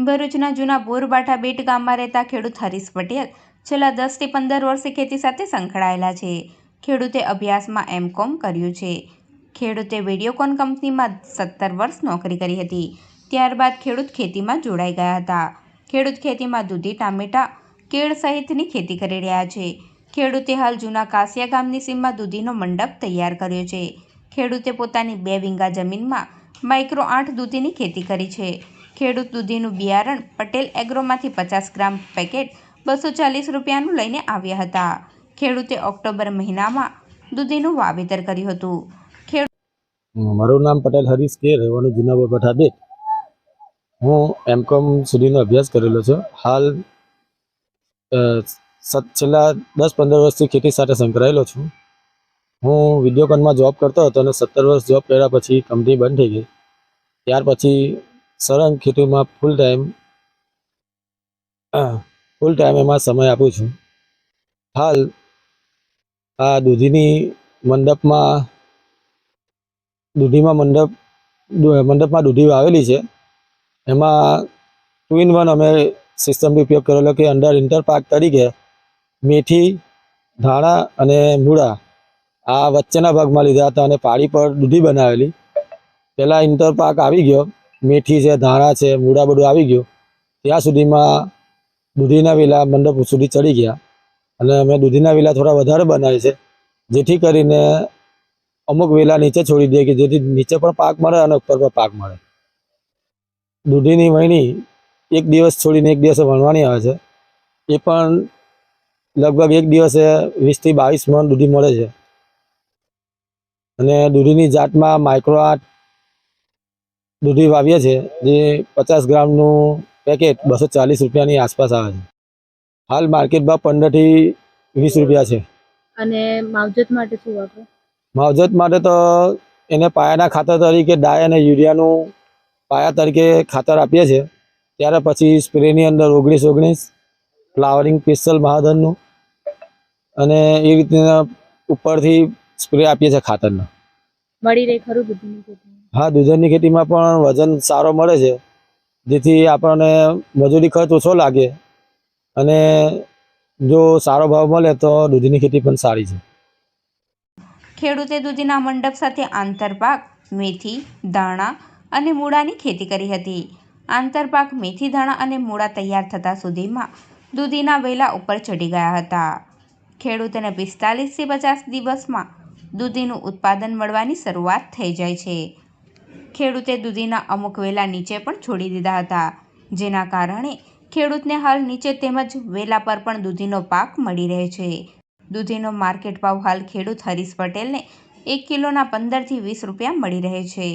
ભરૂચના જૂના બોરબાઠા બેટ ગામમાં રહેતા ખેડૂત હરીશ પટેલ છેલ્લા 10 થી 15 વર્ષથી ખેતી સાથે સંકળાયેલા છે. ખેડૂતે અભ્યાસમાં M.Com કર્યું છે. ખેડૂતે વિડીયોકોન કંપનીમાં 17 વર્ષ નોકરી કરી હતી. ત્યારબાદ ખેડૂત ખેતીમાં જોડાઈ ગયા હતા. ખેડૂત ખેતીમાં દૂધી, ટામેટા, કેળ સહિતની ખેતી કરી રહ્યા છે. ખેડૂતે હાલ જૂના કાસિયા ગામની સીમમાં દૂધીનો મંડપ તૈયાર કર્યો છે. ખેડૂતે પોતાની 2 વીંગા જમીનમાં માઇક્રો 8 દૂધીની ખેતી કરી છે. ખેડૂત દૂધીનું બિયારણ પટેલ એગ્રોમાંથી 50 ગ્રામ પેકેટ 240 રૂપિયાનું લઈને આવ્યા હતા. ખેડૂતે ઓક્ટોબર મહિનામાં દૂધીનું વાવેતર કર્યું હતું. મારું નામ પટેલ હરીશ કે, રહેવાનું જૂના બોરબાઠા બેટ. હું M.Com સુધીનો અભ્યાસ કરેલો છું. હાલ છેલ્લા 10-15 વર્ષથી ખેતી સાથે સંકળાયેલો છું. હું વિડીયોકોનમાં જોબ કરતો હતો અને 17 વર્ષ જોબ કર્યા પછી કંપની બંધ થઈ ગઈ. ત્યાર પછી સળંગ ખેતીમાં ફૂલ ટાઈમ એમાં સમય આપું છું. હાલ આ મંડપમાં દૂધી વાવેલી છે. એમાં 2 in 1 અમે સિસ્ટમનો ઉપયોગ કરેલો કે અંડર ઇન્ટરપાક તરીકે મેથી, ધાણા અને મૂળા આ વચ્ચેના ભાગમાં લીધા હતા અને પાળી પર દૂધી બનાવેલી. પહેલાં ઇન્ટરપાક આવી ગયો, મેથી છે, ધાણા છે, મૂળા બધું આવી ગયું. ત્યાં સુધીમાં દૂધીના વેલા મંડપ સુધી ચડી ગયા અને અમે દૂધીના વેલા થોડા વધારે બનાવે છે, જેથી કરીને અમુક વેલા નીચે છોડી દઈએ કે જેથી નીચે પણ પાક મળે અને ઉપર પણ પાક મળે. દૂધીની વહેણી એક દિવસ છોડીને એક દિવસે વણવાની આવે છે. એ પણ લગભગ એક દિવસે 20 થી 22 મણ દૂધી મળે છે. અને દૂધીની જાતમાં માઇક્રો 8 દૂધી વાવીએ છીએ, જે 50 ગ્રામનું પેકેટ 240 રૂપિયાની આસપાસ આવે છે. હાલ માર્કેટ ભાવ 15 થી 20 રૂપિયા છે. અને માવજત માટે શું વાપરો? માવજત માટે તો એને પાયાના ખાતર તરીકે ડાય અને યુરિયાનું પાયા તરીકે ખાતર આપીએ છીએ. ત્યારે પછી સ્પ્રેની અંદર 19-19 ફ્લાવરિંગ સ્પેશિયલ મહાધનનું અને એ રીતના ઉપરથી સ્પ્રે આપીએ છીએ ખાતરનો. મળી રહે ખરું દૂધની ખેતીમાં? હા, દૂધની ખેતીમાં પણ વજન સારો મળે છે, જેથી આપણને મજૂરી ખર્ચ ઓછો લાગે અને જો સારો ભાવ મળે તો દૂધની ખેતી પણ સારી છે. ખેડૂતે દૂધીના મંડપ સાથે આંતરપાક મેથી, ધાણા અને મૂળાની ખેતી કરી હતી. આંતરપાક મેથી, ધાણા અને મૂળા તૈયાર થતા સુધીમાં દૂધીના વેલા ઉપર ચડી ગયા હતા. ખેડૂતને 45 થી 50 દિવસમાં દૂધીનું ઉત્પાદન મળવાની શરૂઆત થઈ જાય છે. ખેડૂતે દૂધીના અમુક વેલા નીચે પણ છોડી દીધા હતા, જેના કારણે ખેડૂતને હાલ નીચે તેમજ વેલા પર પણ દૂધીનો પાક મળી રહે છે. દૂધીનો માર્કેટ ભાવ હાલ ખેડૂત હરીશ પટેલને 1 કિલોના 15 થી 20 રૂપિયા મળી રહે છે.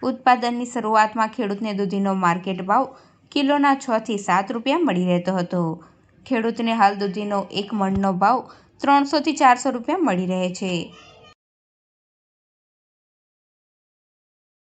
ઉત્પાદનની શરૂઆતમાં ખેડૂતને દૂધીનો માર્કેટ ભાવ કિલોના 6 થી 7 રૂપિયા મળી રહેતો હતો. ખેડૂતને હાલ દૂધીનો 1 મણનો ભાવ 300 થી 400 રૂપિયા મળી રહે છે.